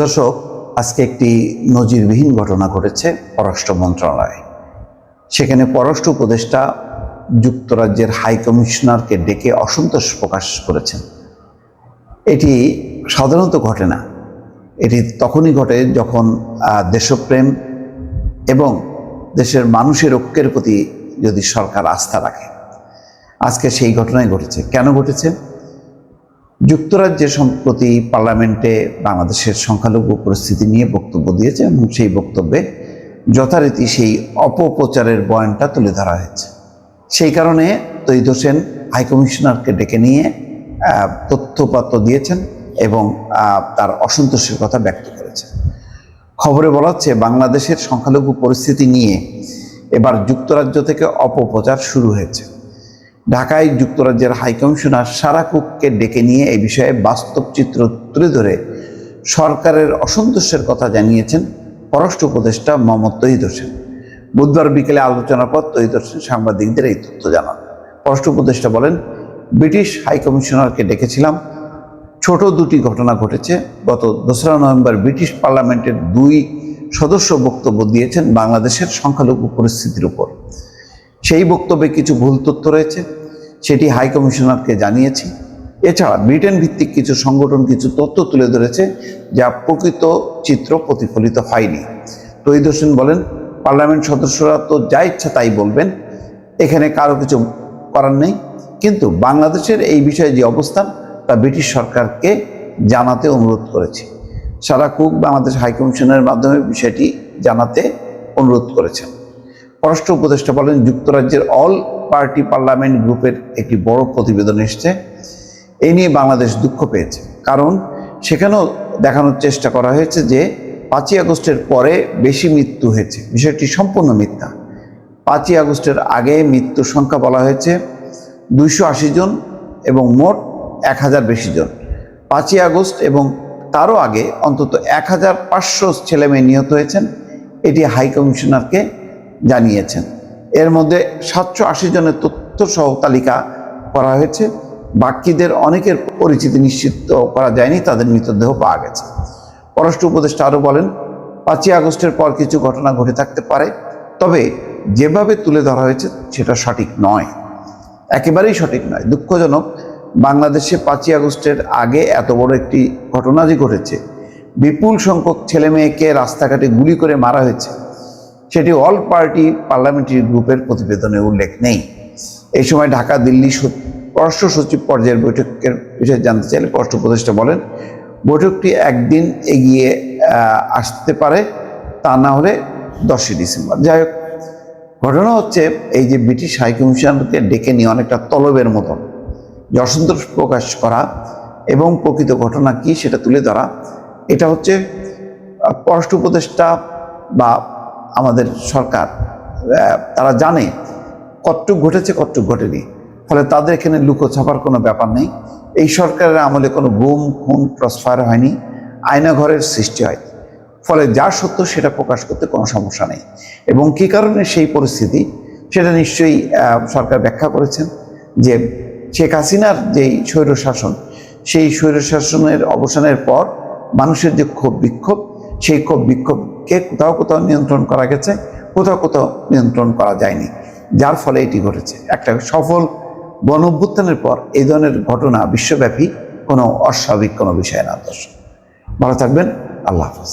দর্শক, আজকে একটি নজিরবিহীন ঘটনা ঘটেছে পররাষ্ট্র মন্ত্রণালয়ে। সেখানে পররাষ্ট্র উপদেষ্টা যুক্তরাজ্যের হাই কমিশনারকে ডেকে অসন্তোষ প্রকাশ করেছেন। এটি সাধারণত ঘটে না। এটি তখনই ঘটে যখন দেশপ্রেম এবং দেশের মানুষের ঐক্যের প্রতি যদি সরকার আস্থা রাখে। আজকে সেই ঘটনাই ঘটেছে। কেন ঘটেছে? যুক্তরাজ্যের সম্প্রতি পার্লামেন্টে বাংলাদেশের সংখ্যালঘু পরিস্থিতি নিয়ে বক্তব্য দিয়েছে এবং সেই বক্তব্যে যথারীতি সেই অপপ্রচারের বয়ানটা তুলে ধরা হয়েছে। সেই কারণে তৈয়দ হোসেন হাইকমিশনারকে ডেকে নিয়ে তথ্যপত্র দিয়েছেন এবং তার অসন্তোষের কথা ব্যক্ত করেছেন। খবরে বলা হচ্ছে, বাংলাদেশের সংখ্যালঘু পরিস্থিতি নিয়ে এবার যুক্তরাজ্য থেকে অপপ্রচার শুরু হয়েছে। ঢাকায় যুক্তরাজ্যের হাইকমিশনার সারা কুককে ডেকে নিয়ে এই বিষয়ে বাস্তব চিত্র তুলে ধরে সরকারের অসন্তোষের কথা জানিয়েছেন পররাষ্ট্র উপদেষ্টা মোহাম্মদ তৌহিদ হোসেন। বুধবার বিকেলে আলোচনার পর তৌহিদ হোসেন সাংবাদিকদের এই তথ্য জানান। পররাষ্ট্র উপদেষ্টা বলেন, ব্রিটিশ হাইকমিশনারকে ডেকেছিলাম। ছোট দুটি ঘটনা ঘটেছে। গত 2রা নভেম্বর ব্রিটিশ পার্লামেন্টের 2 সদস্য বক্তব্য দিয়েছেন বাংলাদেশের সংখ্যালঘু পরিস্থিতির উপর। সেই বক্তব্যে কিছু ভুল তথ্য রয়েছে, সেটি হাইকমিশনারকে জানিয়েছি। এছাড়া ব্রিটেন ভিত্তিক কিছু সংগঠন কিছু তথ্য তুলে ধরেছে যা প্রকৃত চিত্র প্রতিফলিত হয়নি। তৌহিদ হোসেন বলেন, পার্লামেন্ট সদস্যরা তো যা ইচ্ছা তাই বলবেন, এখানে কারো কিছু করার নেই। কিন্তু বাংলাদেশের এই বিষয়ে যে অবস্থান তা ব্রিটিশ সরকারকে জানাতে অনুরোধ করেছি। সারা কুক বাংলাদেশ হাইকমিশনের মাধ্যমে বিষয়টি জানাতে অনুরোধ করেছেন। পররাষ্ট্র উপদেষ্টা বলেন, যুক্তরাজ্যের অল পার্টি পার্লামেন্ট গ্রুপের একটি বড় প্রতিবেদন এসেছে। এই নিয়ে বাংলাদেশ দুঃখ পেয়েছে, কারণ সেখানেও দেখানোর চেষ্টা করা হয়েছে যে 5ই আগস্টের পরে বেশি মৃত্যু হয়েছে। বিষয়টি সম্পূর্ণ মিথ্যা। 5ই আগস্টের আগে মৃত্যুর সংখ্যা বলা হয়েছে 280 জন এবং মোট 1000 বেশি জন। 5ই আগস্ট এবং তারও আগে অন্তত 1500 ছেলেমেয়ে নিহত হয়েছেন, এটি হাইকমিশনারকে জানিয়েছেন। এর মধ্যে 780 জনের তথ্য সহ তালিকা করা হয়েছে। বাকিদের অনেকের পরিচিতি নিশ্চিত করা যায়নি, তাদের মৃতদেহ পাওয়া গেছে। পররাষ্ট্র উপদেষ্টা আরও বলেন, 5ই আগস্টের পর কিছু ঘটনা ঘটে থাকতে পারে, তবে যেভাবে তুলে ধরা হয়েছে সেটা সঠিক নয়, একেবারেই সঠিক নয়। দুঃখজনক, বাংলাদেশে 5ই আগস্টের আগে এত বড় একটি ঘটনা যে ঘটেছে, বিপুল সংখ্যক ছেলে মেয়েকে রাস্তাঘাটে গুলি করে মারা হয়েছে, সেটি অল পার্টি পার্লামেন্টারি গ্রুপের প্রতিবেদনে উল্লেখ নেই। এই সময় ঢাকা দিল্লি পররাষ্ট্র সচিব পর্যায়ের বৈঠকের বিষয়ে জানতে চাইলে পররাষ্ট্র উপদেষ্টা বলেন, বৈঠকটি একদিন এগিয়ে আসতে পারে, তা না হলে 10ই ডিসেম্বর। যাই হোক, ঘটনা হচ্ছে এই যে ব্রিটিশ হাইকমিশনারকে ডেকে নিয়ে অনেকটা তলবের মতন যে অসন্তোষ প্রকাশ করা এবং প্রকৃত ঘটনা কি সেটা তুলে ধরা, এটা হচ্ছে পররাষ্ট্র উপদেষ্টা বা আমাদের সরকার তারা জানে কতটুক ঘটেছে কতটুক ঘটেনি। ফলে তাদের এখানে লুকোছাপার কোনো ব্যাপার নেই। এই সরকারের আমলে কোনো গুম খুন ক্রসফায়ার হয়নি, আয়নাঘরের সৃষ্টি হয়নি। ফলে যা সত্য সেটা প্রকাশ করতে কোনো সমস্যা নেই। এবং কী কারণে সেই পরিস্থিতি সেটা নিশ্চয়ই সরকার ব্যাখ্যা করেছেন যে শেখ হাসিনার যেই স্বৈরশাসন, সেই স্বৈরশাসনের অবসানের পর মানুষের যে ক্ষোভ বিক্ষোভ, সেই ক্ষোভ বিক্ষোভকে কোথাও কোথাও নিয়ন্ত্রণ করা গেছে, কোথাও কোথাও নিয়ন্ত্রণ করা যায়নি, যার ফলে এটি ঘটেছে। একটা সফল গণ অভ্যুত্থানের পর এই ধরনের ঘটনা বিশ্বব্যাপী কোনো অস্বাভাবিক কোনো বিষয় না। দর্শক, ভালো থাকবেন। আল্লাহ হাফেজ।